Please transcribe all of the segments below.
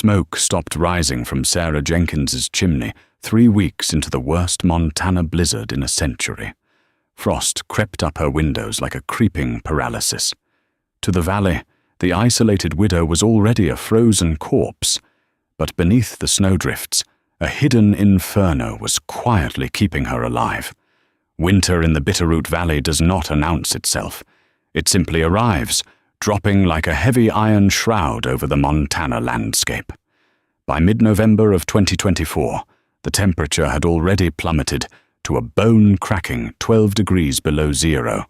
Smoke stopped rising from Sarah Jenkins's chimney 3 weeks into the worst Montana blizzard in a century. Frost crept up her windows like a creeping paralysis. To the valley, the isolated widow was already a frozen corpse, but beneath the snowdrifts, a hidden inferno was quietly keeping her alive. Winter in the Bitterroot Valley does not announce itself. It simply arrives, dropping like a heavy iron shroud over the Montana landscape. By mid-November of 2024, the temperature had already plummeted to a bone-cracking 12 degrees below zero,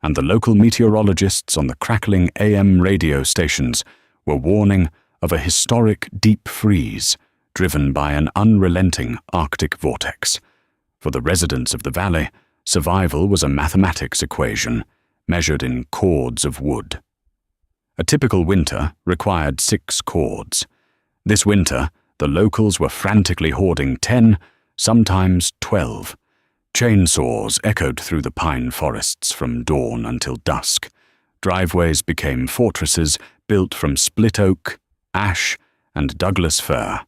and the local meteorologists on the crackling AM radio stations were warning of a historic deep freeze driven by an unrelenting Arctic vortex. For the residents of the valley, survival was a mathematics equation measured in cords of wood. A typical winter required 6 cords. This winter, the locals were frantically hoarding 10, sometimes 12. Chainsaws echoed through the pine forests from dawn until dusk. Driveways became fortresses built from split oak, ash, and Douglas fir,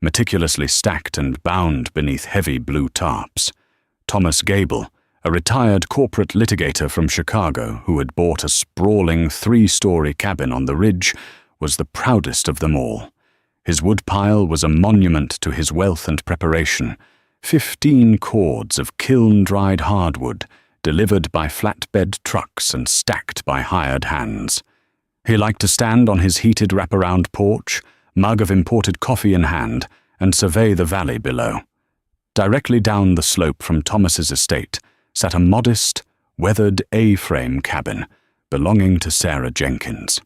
meticulously stacked and bound beneath heavy blue tarps. Thomas Gable, a retired corporate litigator from Chicago who had bought a sprawling 3-story cabin on the ridge, was the proudest of them all. His woodpile was a monument to his wealth and preparation. 15 cords of kiln-dried hardwood, delivered by flatbed trucks and stacked by hired hands. He liked to stand on his heated wraparound porch, mug of imported coffee in hand, and survey the valley below. Directly down the slope from Thomas's estate sat a modest, weathered A-frame cabin belonging to Sarah Jenkins.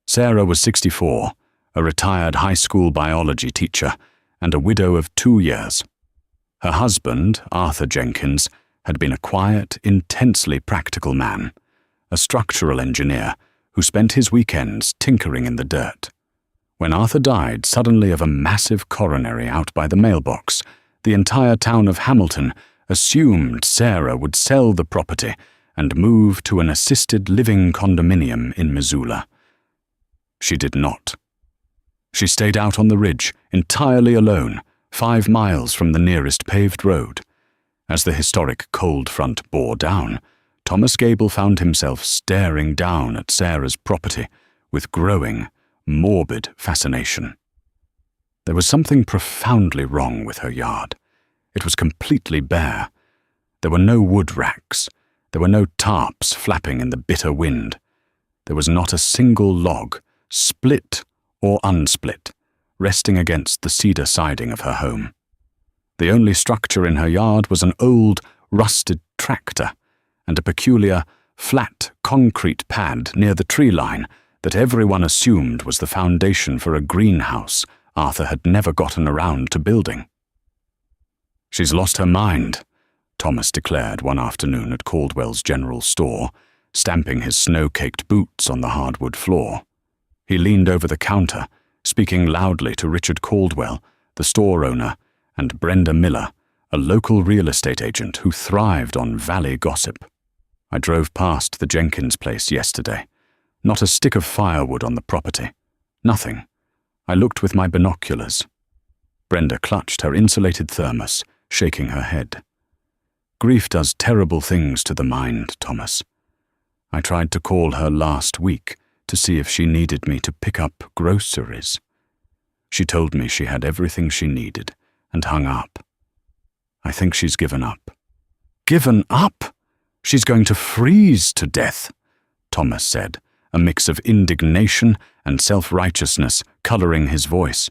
Sarah was 64, a retired high school biology teacher, and a widow of 2 years. Her husband, Arthur Jenkins, had been a quiet, intensely practical man, a structural engineer who spent his weekends tinkering in the dirt. When Arthur died suddenly of a massive coronary out by the mailbox, the entire town of Hamilton assumed Sarah would sell the property and move to an assisted living condominium in Missoula. She did not. She stayed out on the ridge, entirely alone, 5 miles from the nearest paved road. As the historic cold front bore down, Thomas Gable found himself staring down at Sarah's property with growing, morbid fascination. There was something profoundly wrong with her yard. It was completely bare. There were no wood racks. There were no tarps flapping in the bitter wind. There was not a single log, split or unsplit, resting against the cedar siding of her home. The only structure in her yard was an old, rusted tractor and a peculiar, flat concrete pad near the tree line that everyone assumed was the foundation for a greenhouse Arthur had never gotten around to building. "She's lost her mind," Thomas declared one afternoon at Caldwell's general store, stamping his snow-caked boots on the hardwood floor. He leaned over the counter, speaking loudly to Richard Caldwell, the store owner, and Brenda Miller, a local real estate agent who thrived on valley gossip. "I drove past the Jenkins place yesterday. Not a stick of firewood on the property. Nothing. I looked with my binoculars." Brenda clutched her insulated thermos, shaking her head. "Grief does terrible things to the mind, Thomas. I tried to call her last week to see if she needed me to pick up groceries. She told me she had everything she needed and hung up. I think she's given up." "Given up? She's going to freeze to death," Thomas said, a mix of indignation and self-righteousness coloring his voice.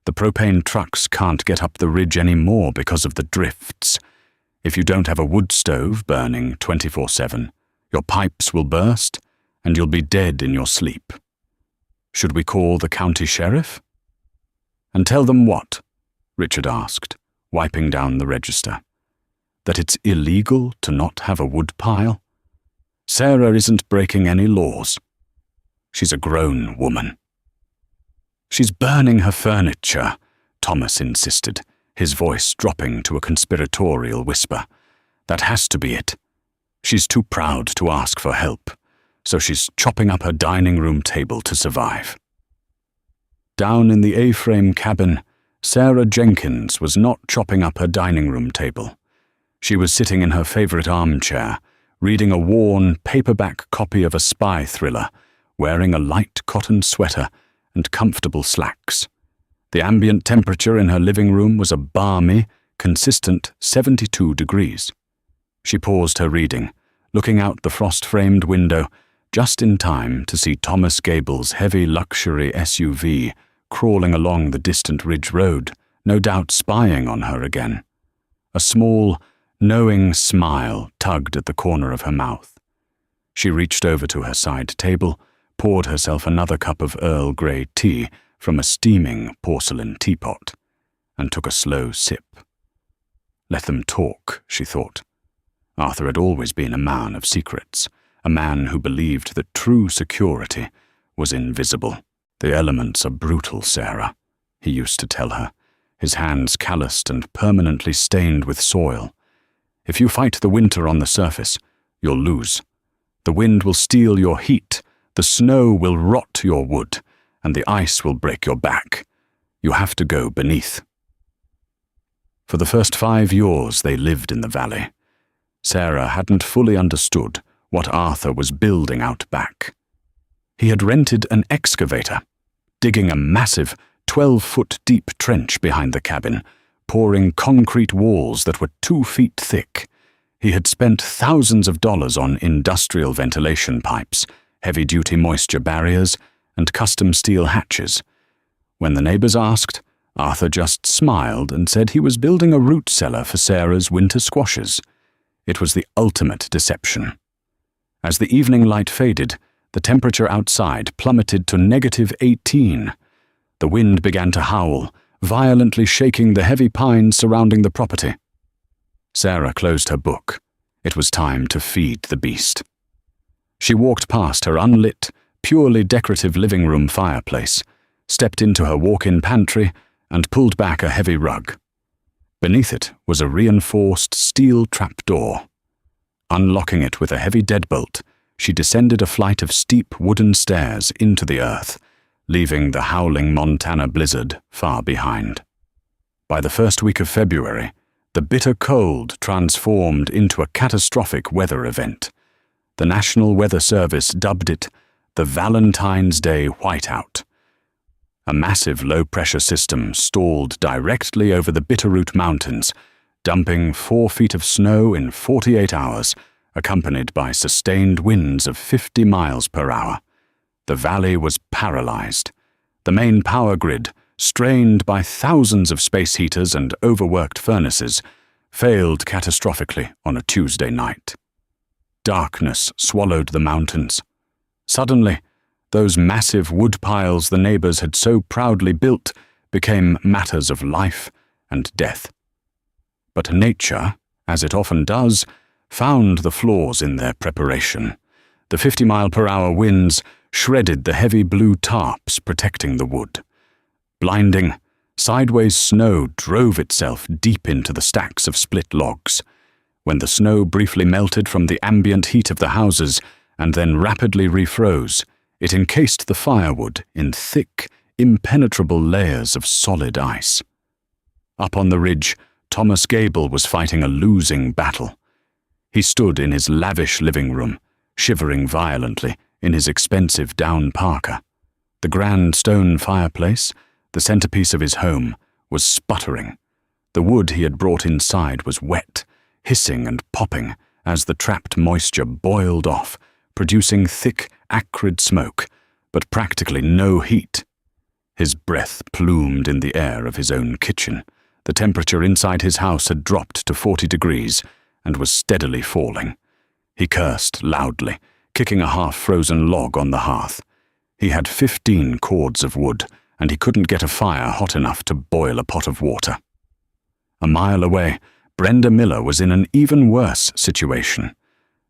"The propane trucks can't get up the ridge anymore because of the drifts. If you don't have a wood stove burning 24/7, your pipes will burst and you'll be dead in your sleep. Should we call the county sheriff?" "And tell them what?" Richard asked, wiping down the register. "That it's illegal to not have a wood pile? Sarah isn't breaking any laws. She's a grown woman." "She's burning her furniture," Thomas insisted, his voice dropping to a conspiratorial whisper. "That has to be it. She's too proud to ask for help, so she's chopping up her dining room table to survive." Down in the A-frame cabin, Sarah Jenkins was not chopping up her dining room table. She was sitting in her favorite armchair, reading a worn, paperback copy of a spy thriller, wearing a light cotton sweater and comfortable slacks. The ambient temperature in her living room was a balmy, consistent 72 degrees. She paused her reading, looking out the frost-framed window, just in time to see Thomas Gable's heavy luxury SUV crawling along the distant ridge road, no doubt spying on her again. A small, knowing smile tugged at the corner of her mouth. She reached over to her side table, poured herself another cup of Earl Grey tea from a steaming porcelain teapot, and took a slow sip. Let them talk, she thought. Arthur had always been a man of secrets, a man who believed that true security was invisible. The elements are brutal, Sarah, he used to tell her, his hands calloused and permanently stained with soil. If you fight the winter on the surface, you'll lose. The wind will steal your heat, the snow will rot your wood, and the ice will break your back. You have to go beneath. For the first 5 years they lived in the valley. Sarah hadn't fully understood what Arthur was building out back. He had rented an excavator, digging a massive 12-foot-deep trench behind the cabin, pouring concrete walls that were 2 feet thick. He had spent thousands of dollars on industrial ventilation pipes, heavy-duty moisture barriers, and custom steel hatches. When the neighbors asked, Arthur just smiled and said he was building a root cellar for Sarah's winter squashes. It was the ultimate deception. As the evening light faded, the temperature outside plummeted to -18. The wind began to howl, violently shaking the heavy pines surrounding the property. Sarah closed her book. It was time to feed the beast. She walked past her unlit, purely decorative living room fireplace, stepped into her walk-in pantry, and pulled back a heavy rug. Beneath it was a reinforced steel trapdoor. Unlocking it with a heavy deadbolt, she descended a flight of steep wooden stairs into the earth, leaving the howling Montana blizzard far behind. By the first week of February, the bitter cold transformed into a catastrophic weather event. The National Weather Service dubbed it the Valentine's Day Whiteout. A massive low-pressure system stalled directly over the Bitterroot Mountains, dumping 4 feet of snow in 48 hours, accompanied by sustained winds of 50 miles per hour. The valley was paralyzed. The main power grid, strained by thousands of space heaters and overworked furnaces, failed catastrophically on a Tuesday night. Darkness swallowed the mountains. Suddenly, those massive wood piles the neighbors had so proudly built became matters of life and death. But nature, as it often does, found the flaws in their preparation. The 50-mile-per-hour winds shredded the heavy blue tarps protecting the wood. Blinding, sideways snow drove itself deep into the stacks of split logs. When the snow briefly melted from the ambient heat of the houses and then rapidly refroze, it encased the firewood in thick, impenetrable layers of solid ice. Up on the ridge, Thomas Gable was fighting a losing battle. He stood in his lavish living room, shivering violently in his expensive down parka. The grand stone fireplace, the centerpiece of his home, was sputtering. The wood he had brought inside was wet, hissing and popping as the trapped moisture boiled off, producing thick, acrid smoke, but practically no heat. His breath plumed in the air of his own kitchen. The temperature inside his house had dropped to 40 degrees and was steadily falling. He cursed loudly, kicking a half-frozen log on the hearth. He had 15 cords of wood, and he couldn't get a fire hot enough to boil a pot of water. A mile away, Brenda Miller was in an even worse situation.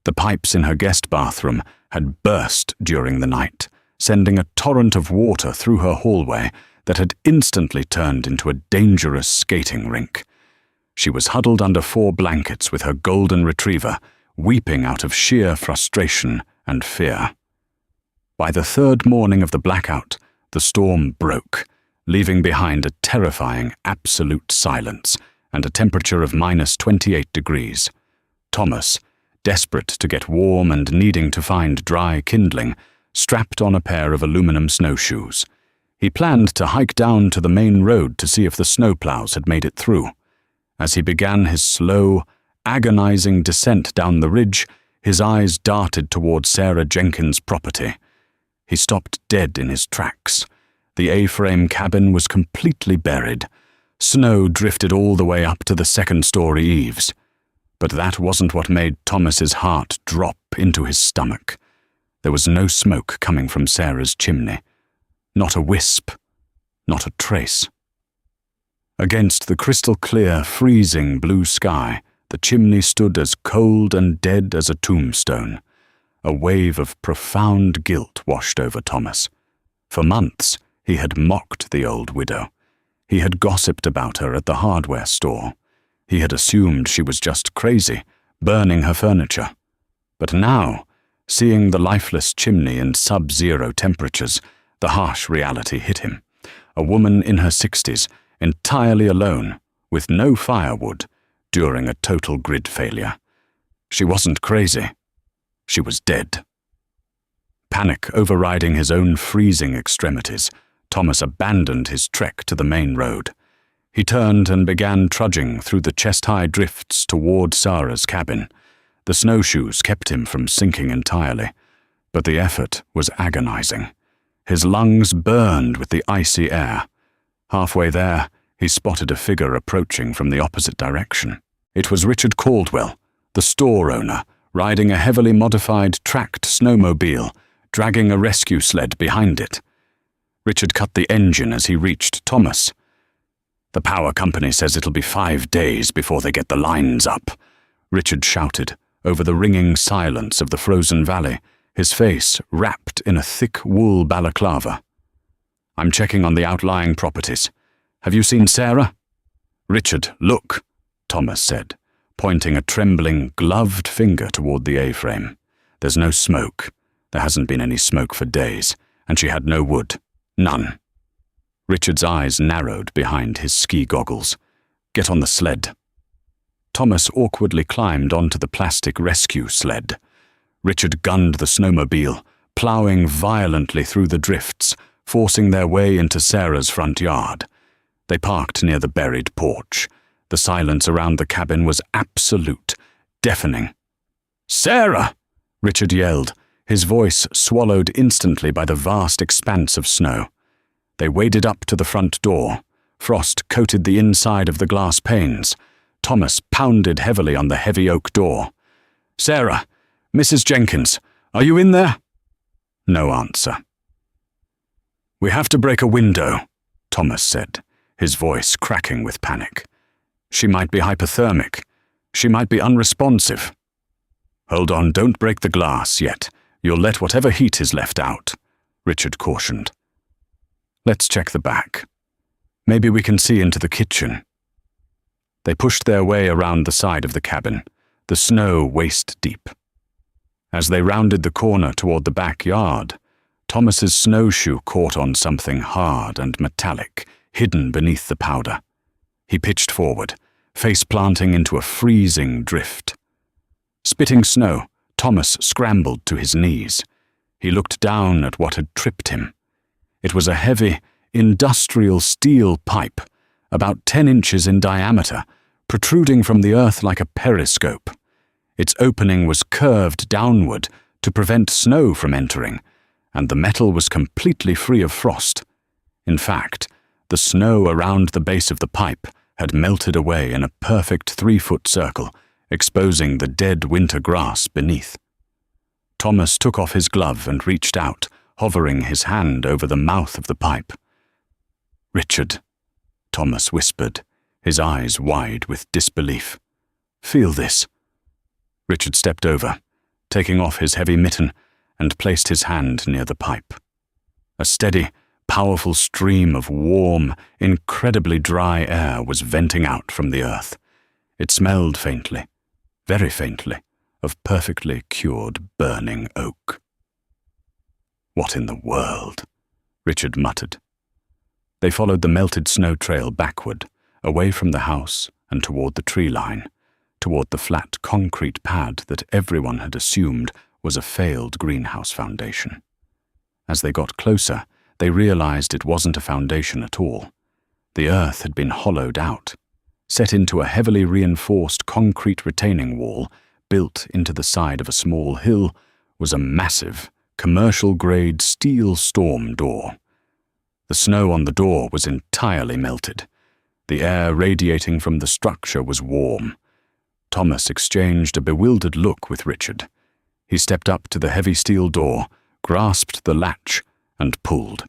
The pipes in her guest bathroom had burst during the night, sending a torrent of water through her hallway that had instantly turned into a dangerous skating rink. She was huddled under 4 blankets with her golden retriever, weeping out of sheer frustration and fear. By the 3rd morning of the blackout, the storm broke, leaving behind a terrifying absolute silence and a temperature of -28 degrees. Thomas, desperate to get warm and needing to find dry kindling, strapped on a pair of aluminum snowshoes. He planned to hike down to the main road to see if the snowplows had made it through. As he began his slow, agonizing descent down the ridge, his eyes darted toward Sarah Jenkins' property. He stopped dead in his tracks. The A-frame cabin was completely buried. Snow drifted all the way up to the second-story eaves. But that wasn't what made Thomas's heart drop into his stomach. There was no smoke coming from Sarah's chimney. Not a wisp. Not a trace. Against the crystal-clear, freezing blue sky, the chimney stood as cold and dead as a tombstone. A wave of profound guilt washed over Thomas. For months, he had mocked the old widow. He had gossiped about her at the hardware store. He had assumed she was just crazy, burning her furniture. But now, seeing the lifeless chimney in sub-zero temperatures, the harsh reality hit him. A woman in her 60s, entirely alone, with no firewood, during a total grid failure. She wasn't crazy. She was dead. Panic overriding his own freezing extremities, Thomas abandoned his trek to the main road. He turned and began trudging through the chest-high drifts toward Sarah's cabin. The snowshoes kept him from sinking entirely, but the effort was agonizing. His lungs burned with the icy air. Halfway there, he spotted a figure approaching from the opposite direction. It was Richard Caldwell, the store owner, riding a heavily modified tracked snowmobile, dragging a rescue sled behind it. Richard cut the engine as he reached Thomas. "The power company says it'll be 5 days before they get the lines up," Richard shouted over the ringing silence of the frozen valley, his face wrapped in a thick wool balaclava. "I'm checking on the outlying properties. Have you seen Sarah?" "Richard, look," Thomas said, pointing a trembling, gloved finger toward the A-frame. "There's no smoke. There hasn't been any smoke for days, and she had no wood. None." Richard's eyes narrowed behind his ski goggles. "Get on the sled." Thomas awkwardly climbed onto the plastic rescue sled. Richard gunned the snowmobile, plowing violently through the drifts, forcing their way into Sarah's front yard. They parked near the buried porch. The silence around the cabin was absolute, deafening. "Sarah!" Richard yelled, his voice swallowed instantly by the vast expanse of snow. They waded up to the front door. Frost coated the inside of the glass panes. Thomas pounded heavily on the heavy oak door. "Sarah, Mrs. Jenkins, are you in there?" No answer. "We have to break a window," Thomas said, his voice cracking with panic. "She might be hypothermic. She might be unresponsive." "Hold on, don't break the glass yet. You'll let whatever heat is left out," Richard cautioned. "Let's check the back. Maybe we can see into the kitchen." They pushed their way around the side of the cabin, the snow waist-deep. As they rounded the corner toward the backyard, Thomas's snowshoe caught on something hard and metallic, hidden beneath the powder. He pitched forward, face-planting into a freezing drift. Spitting snow, Thomas scrambled to his knees. He looked down at what had tripped him. It was a heavy, industrial steel pipe, about 10 inches in diameter, protruding from the earth like a periscope. Its opening was curved downward to prevent snow from entering, and the metal was completely free of frost. In fact, the snow around the base of the pipe had melted away in a perfect 3-foot circle, exposing the dead winter grass beneath. Thomas took off his glove and reached out, hovering his hand over the mouth of the pipe. "Richard," Thomas whispered, his eyes wide with disbelief. "Feel this." Richard stepped over, taking off his heavy mitten, and placed his hand near the pipe. A steady, powerful stream of warm, incredibly dry air was venting out from the earth. It smelled faintly, very faintly, of perfectly cured burning oak. "What in the world?" Richard muttered. They followed the melted snow trail backward, away from the house and toward the tree line, toward the flat concrete pad that everyone had assumed was a failed greenhouse foundation. As they got closer, they realized it wasn't a foundation at all. The earth had been hollowed out. Set into a heavily reinforced concrete retaining wall built into the side of a small hill was a massive, commercial-grade steel storm door. The snow on the door was entirely melted. The air radiating from the structure was warm. Thomas exchanged a bewildered look with Richard. He stepped up to the heavy steel door, grasped the latch, and pulled.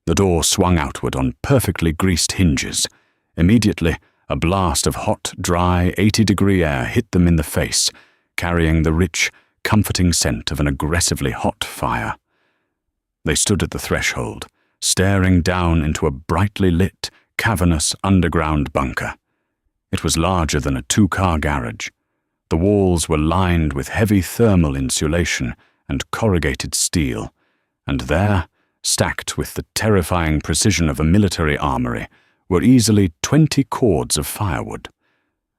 The door swung outward on perfectly greased hinges. Immediately, a blast of hot, dry, 80-degree air hit them in the face, carrying the rich, comforting scent of an aggressively hot fire. They stood at the threshold, staring down into a brightly lit, cavernous underground bunker. It was larger than a two-car garage. The walls were lined with heavy thermal insulation and corrugated steel, and there, stacked with the terrifying precision of a military armory, were easily 20 cords of firewood.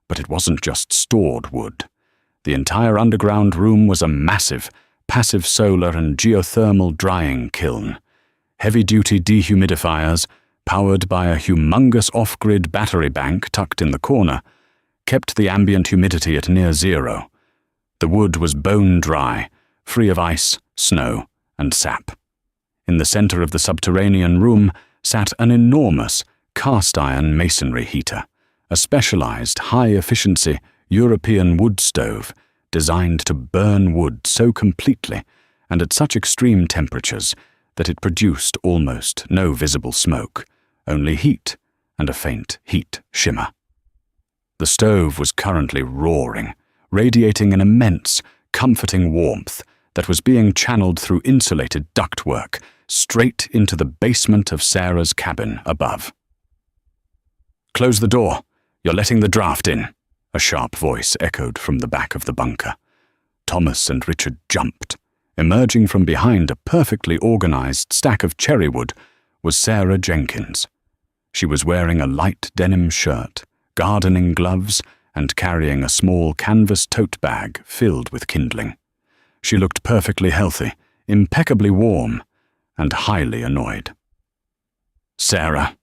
But it wasn't just stored wood. The entire underground room was a massive, passive solar and geothermal drying kiln. Heavy-duty dehumidifiers, powered by a humongous off-grid battery bank tucked in the corner, kept the ambient humidity at near zero. The wood was bone-dry, free of ice, snow, and sap. In the center of the subterranean room sat an enormous cast-iron masonry heater, a specialized, high-efficiency European wood stove designed to burn wood so completely and at such extreme temperatures that it produced almost no visible smoke, only heat and a faint heat shimmer. The stove was currently roaring, radiating an immense, comforting warmth that was being channeled through insulated ductwork straight into the basement of Sarah's cabin above. "Close the door. You're letting the draft in," a sharp voice echoed from the back of the bunker. Thomas and Richard jumped. Emerging from behind a perfectly organized stack of cherrywood was Sarah Jenkins. She was wearing a light denim shirt, gardening gloves, and carrying a small canvas tote bag filled with kindling. She looked perfectly healthy, impeccably warm, and highly annoyed. "Sarah,"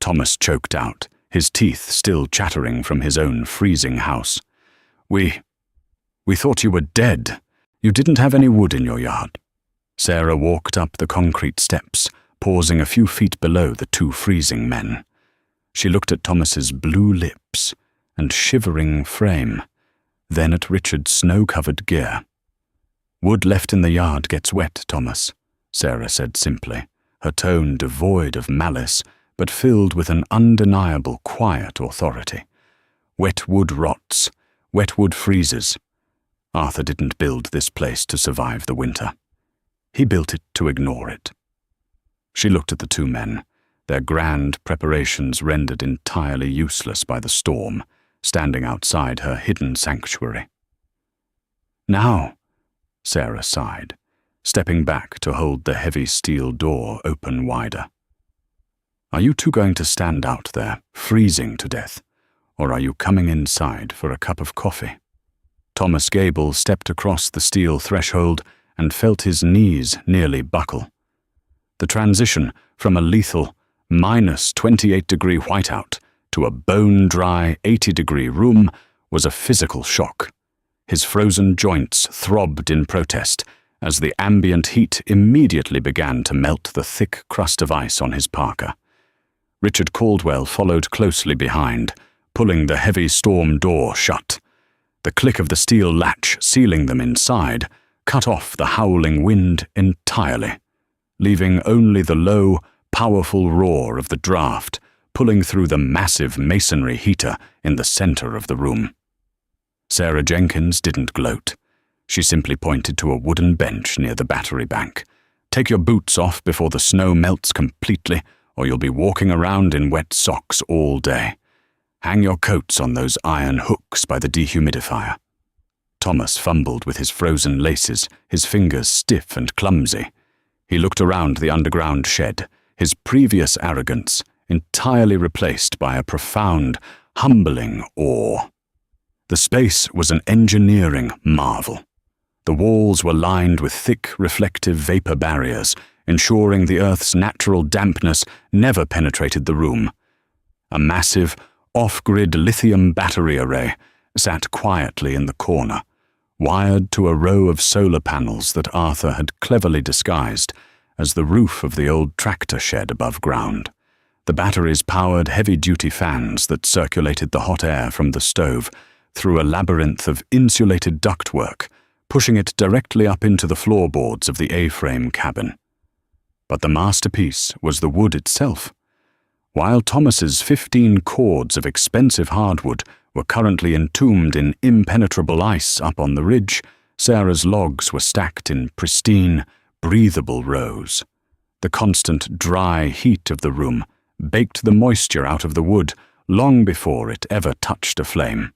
Thomas choked out, his teeth still chattering from his own freezing house. We thought you were dead. You didn't have any wood in your yard." Sarah walked up the concrete steps, pausing a few feet below the two freezing men. She looked at Thomas's blue lips and shivering frame, then at Richard's snow-covered gear. "Wood left in the yard gets wet, Thomas," Sarah said simply, her tone devoid of malice, but filled with an undeniable quiet authority. "Wet wood rots. Wet wood freezes. Arthur didn't build this place to survive the winter. He built it to ignore it." She looked at the two men, their grand preparations rendered entirely useless by the storm, standing outside her hidden sanctuary. "Now," Sarah sighed, stepping back to hold the heavy steel door open wider. "Are you two going to stand out there, freezing to death, or are you coming inside for a cup of coffee?" Thomas Gable stepped across the steel threshold and felt his knees nearly buckle. The transition from a lethal -28-degree whiteout to a bone-dry 80-degree room was a physical shock. His frozen joints throbbed in protest as the ambient heat immediately began to melt the thick crust of ice on his parka. Richard Caldwell followed closely behind, pulling the heavy storm door shut. The click of the steel latch sealing them inside cut off the howling wind entirely, leaving only the low, powerful roar of the draft pulling through the massive masonry heater in the center of the room. Sarah Jenkins didn't gloat. She simply pointed to a wooden bench near the battery bank. "Take your boots off before the snow melts completely, or you'll be walking around in wet socks all day. Hang your coats on those iron hooks by the dehumidifier." Thomas fumbled with his frozen laces, his fingers stiff and clumsy. He looked around the underground shed, his previous arrogance entirely replaced by a profound, humbling awe. The space was an engineering marvel. The walls were lined with thick, reflective vapor barriers, ensuring the Earth's natural dampness never penetrated the room. A massive, off-grid lithium battery array sat quietly in the corner, wired to a row of solar panels that Arthur had cleverly disguised as the roof of the old tractor shed above ground. The batteries powered heavy-duty fans that circulated the hot air from the stove through a labyrinth of insulated ductwork, pushing it directly up into the floorboards of the A-frame cabin. But the masterpiece was the wood itself. While Thomas's 15 cords of expensive hardwood were currently entombed in impenetrable ice up on the ridge, Sarah's logs were stacked in pristine, breathable rows. The constant dry heat of the room baked the moisture out of the wood long before it ever touched a flame.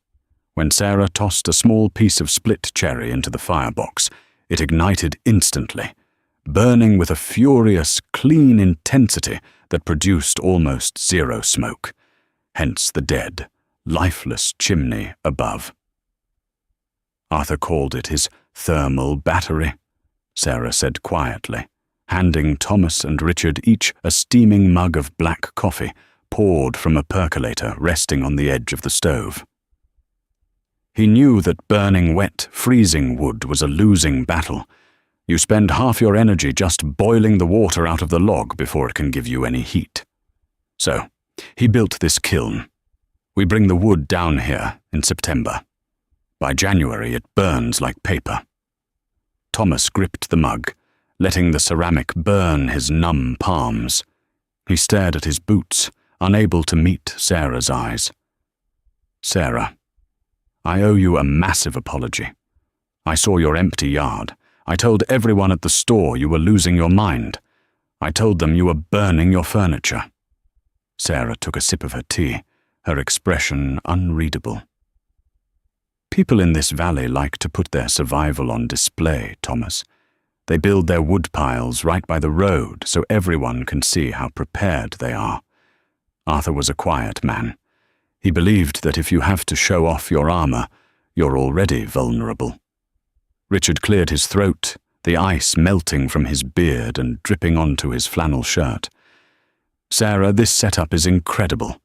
When Sarah tossed a small piece of split cherry into the firebox, it ignited instantly, burning with a furious, clean intensity that produced almost zero smoke, hence the dead, lifeless chimney above. Arthur called it his thermal battery, Sarah said quietly, handing Thomas and Richard each a steaming mug of black coffee poured from a percolator resting on the edge of the stove. He knew that burning wet, freezing wood was a losing battle. You spend half your energy just boiling the water out of the log before it can give you any heat. So, he built this kiln. We bring the wood down here in September. By January, it burns like paper. Thomas gripped the mug, letting the ceramic burn his numb palms. He stared at his boots, unable to meet Sarah's eyes. Sarah, I owe you a massive apology. I saw your empty yard. I told everyone at the store you were losing your mind. I told them you were burning your furniture. Sarah took a sip of her tea, her expression unreadable. People in this valley like to put their survival on display, Thomas. They build their wood piles right by the road so everyone can see how prepared they are. Arthur was a quiet man. He believed that if you have to show off your armor, you're already vulnerable. Richard cleared his throat, the ice melting from his beard and dripping onto his flannel shirt. Sarah, this setup is incredible,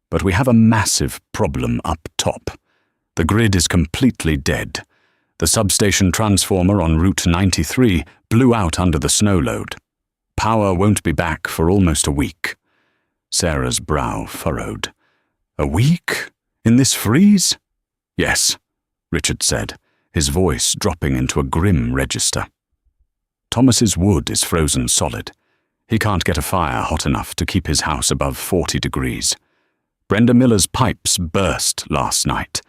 but we have a massive problem up top. The grid is completely dead. The substation transformer on Route 93 blew out under the snow load. Power won't be back for almost a week. Sarah's brow furrowed. A week? In this freeze? Yes, Richard said, his voice dropping into a grim register. Thomas's wood is frozen solid. He can't get a fire hot enough to keep his house above 40 degrees. Brenda Miller's pipes burst last night.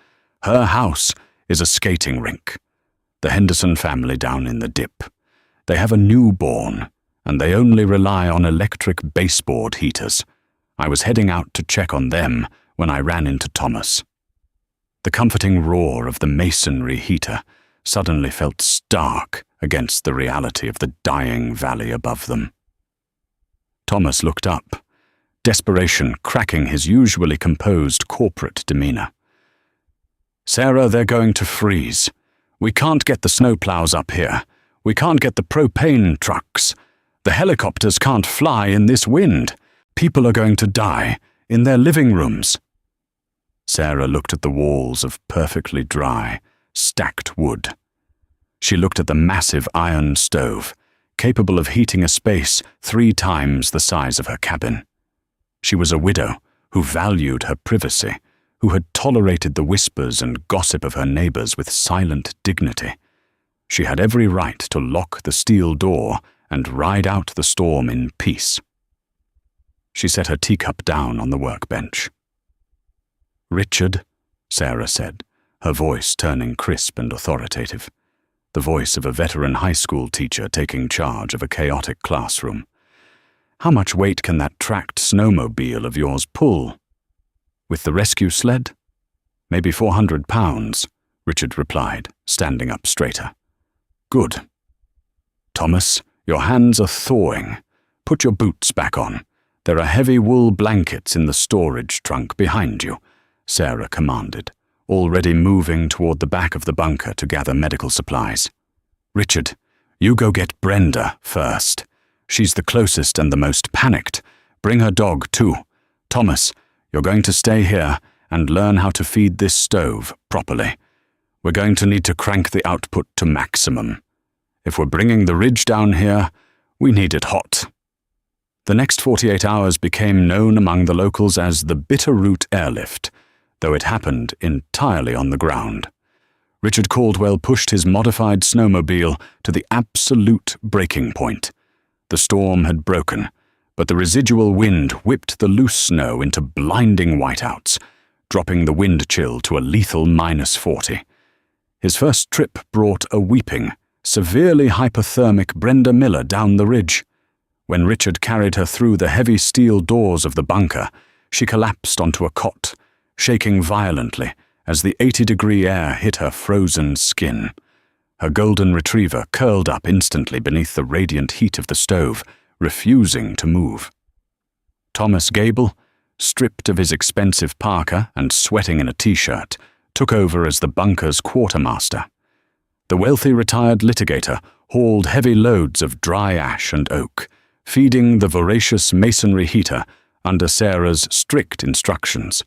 Her house is a skating rink. The Henderson family down in the dip. They have a newborn, and they only rely on electric baseboard heaters. I was heading out to check on them when I ran into Thomas. The comforting roar of the masonry heater suddenly felt stark against the reality of the dying valley above them. Thomas looked up, desperation cracking his usually composed corporate demeanor. Sarah, they're going to freeze. We can't get the snowplows up here. We can't get the propane trucks. The helicopters can't fly in this wind. People are going to die in their living rooms. Sarah looked at the walls of perfectly dry, stacked wood. She looked at the massive iron stove, capable of heating a space 3 times the size of her cabin. She was a widow who valued her privacy, who had tolerated the whispers and gossip of her neighbors with silent dignity. She had every right to lock the steel door and ride out the storm in peace. She set her teacup down on the workbench. Richard, Sarah said, her voice turning crisp and authoritative, the voice of a veteran high school teacher taking charge of a chaotic classroom. How much weight can that tracked snowmobile of yours pull? With the rescue sled? Maybe 400 pounds, Richard replied, standing up straighter. Good. Thomas, your hands are thawing. Put your boots back on. There are heavy wool blankets in the storage trunk behind you, Sarah commanded, already moving toward the back of the bunker to gather medical supplies. Richard, you go get Brenda first. She's the closest and the most panicked. Bring her dog, too. Thomas, you're going to stay here and learn how to feed this stove properly. We're going to need to crank the output to maximum. If we're bringing the ridge down here, we need it hot. The next 48 hours became known among the locals as the Bitterroot Airlift, though it happened entirely on the ground. Richard Caldwell pushed his modified snowmobile to the absolute breaking point. The storm had broken, but the residual wind whipped the loose snow into blinding whiteouts, dropping the wind chill to a lethal -40. His first trip brought a weeping, severely hypothermic Brenda Miller down the ridge. When Richard carried her through the heavy steel doors of the bunker, she collapsed onto a cot, shaking violently as the 80-degree air hit her frozen skin. Her golden retriever curled up instantly beneath the radiant heat of the stove, refusing to move. Thomas Gable, stripped of his expensive parka and sweating in a t-shirt, took over as the bunker's quartermaster. The wealthy retired litigator hauled heavy loads of dry ash and oak, feeding the voracious masonry heater under Sarah's strict instructions.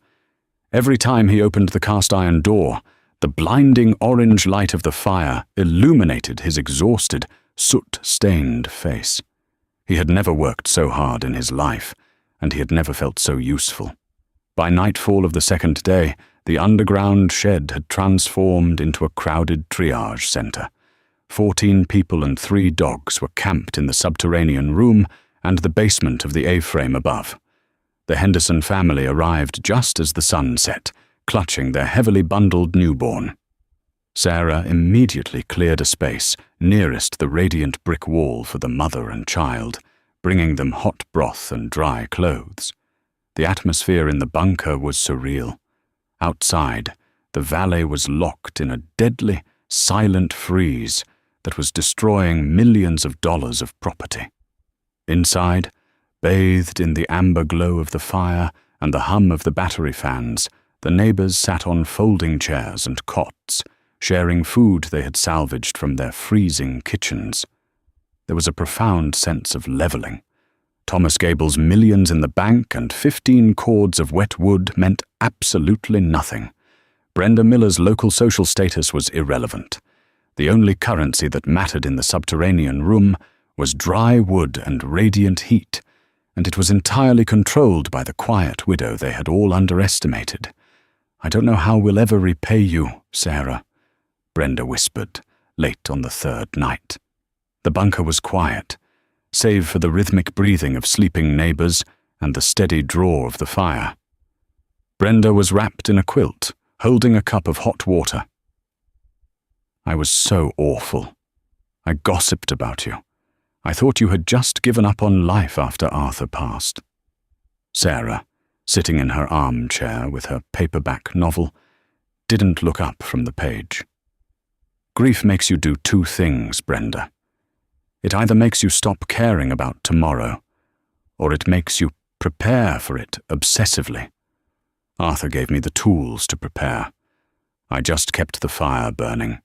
Every time he opened the cast-iron door, the blinding orange light of the fire illuminated his exhausted, soot-stained face. He had never worked so hard in his life, and he had never felt so useful. By nightfall of the second day, the underground shed had transformed into a crowded triage center. 14 people and 3 dogs were camped in the subterranean room and the basement of the A-frame above. The Henderson family arrived just as the sun set, clutching their heavily bundled newborn. Sarah immediately cleared a space nearest the radiant brick wall for the mother and child, bringing them hot broth and dry clothes. The atmosphere in the bunker was surreal. Outside, the valley was locked in a deadly, silent freeze that was destroying millions of dollars of property. Inside, bathed in the amber glow of the fire and the hum of the battery fans, the neighbors sat on folding chairs and cots, sharing food they had salvaged from their freezing kitchens. There was a profound sense of leveling. Thomas Gable's millions in the bank and 15 cords of wet wood meant absolutely nothing. Brenda Miller's local social status was irrelevant. The only currency that mattered in the subterranean room was dry wood and radiant heat, and it was entirely controlled by the quiet widow they had all underestimated. "I don't know how we'll ever repay you, Sarah," Brenda whispered, late on the 3rd night. The bunker was quiet, save for the rhythmic breathing of sleeping neighbors and the steady draw of the fire. Brenda was wrapped in a quilt, holding a cup of hot water. "I was so awful. I gossiped about you. I thought you had just given up on life after Arthur passed." Sarah, sitting in her armchair with her paperback novel, didn't look up from the page. "Grief makes you do 2 things, Brenda. It either makes you stop caring about tomorrow, or it makes you prepare for it obsessively. Arthur gave me the tools to prepare. I just kept the fire burning."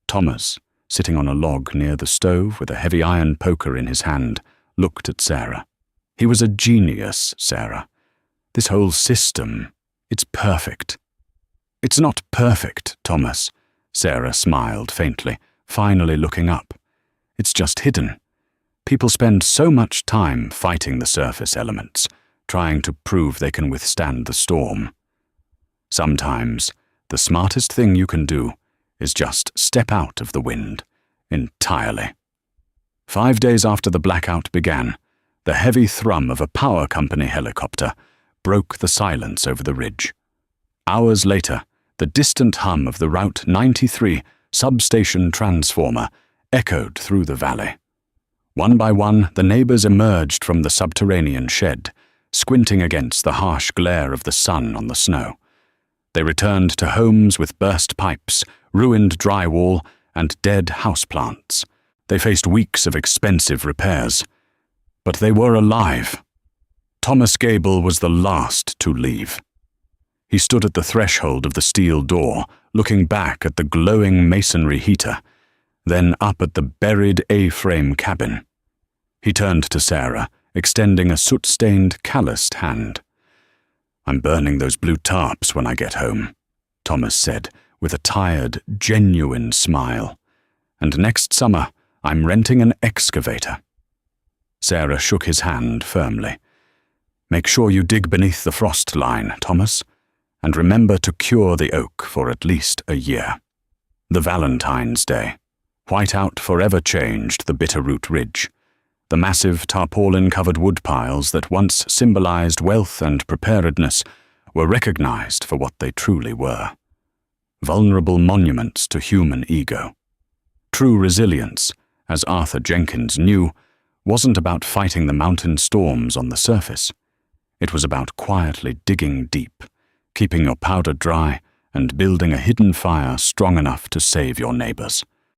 Thomas, sitting on a log near the stove with a heavy iron poker in his hand, looked at Sarah. "He was a genius, Sarah. This whole system, it's perfect." "It's not perfect, Thomas," Sarah smiled faintly, finally looking up. "It's just hidden. People spend so much time fighting the surface elements, trying to prove they can withstand the storm. Sometimes, the smartest thing you can do is just step out of the wind entirely." 5 days after the blackout began, the heavy thrum of a power company helicopter broke the silence over the ridge. Hours later, the distant hum of the Route 93 substation transformer echoed through the valley. One by one, the neighbors emerged from the subterranean shed, squinting against the harsh glare of the sun on the snow. They returned to homes with burst pipes, ruined drywall, and dead houseplants. They faced weeks of expensive repairs. But they were alive. Thomas Gable was the last to leave. He stood at the threshold of the steel door, looking back at the glowing masonry heater, then up at the buried A-frame cabin. He turned to Sarah, extending a soot-stained, calloused hand. "I'm burning those blue tarps when I get home," Thomas said, with a tired, genuine smile. "And next summer, I'm renting an excavator." Sarah shook his hand firmly. "Make sure you dig beneath the frost line, Thomas, and remember to cure the oak for at least a year." The Valentine's Day. Whiteout forever changed the Bitterroot Ridge. The massive tarpaulin-covered wood piles that once symbolized wealth and preparedness were recognized for what they truly were: vulnerable monuments to human ego. True resilience, as Arthur Jenkins knew, wasn't about fighting the mountain storms on the surface. It was about quietly digging deep, keeping your powder dry, and building a hidden fire strong enough to save your neighbors.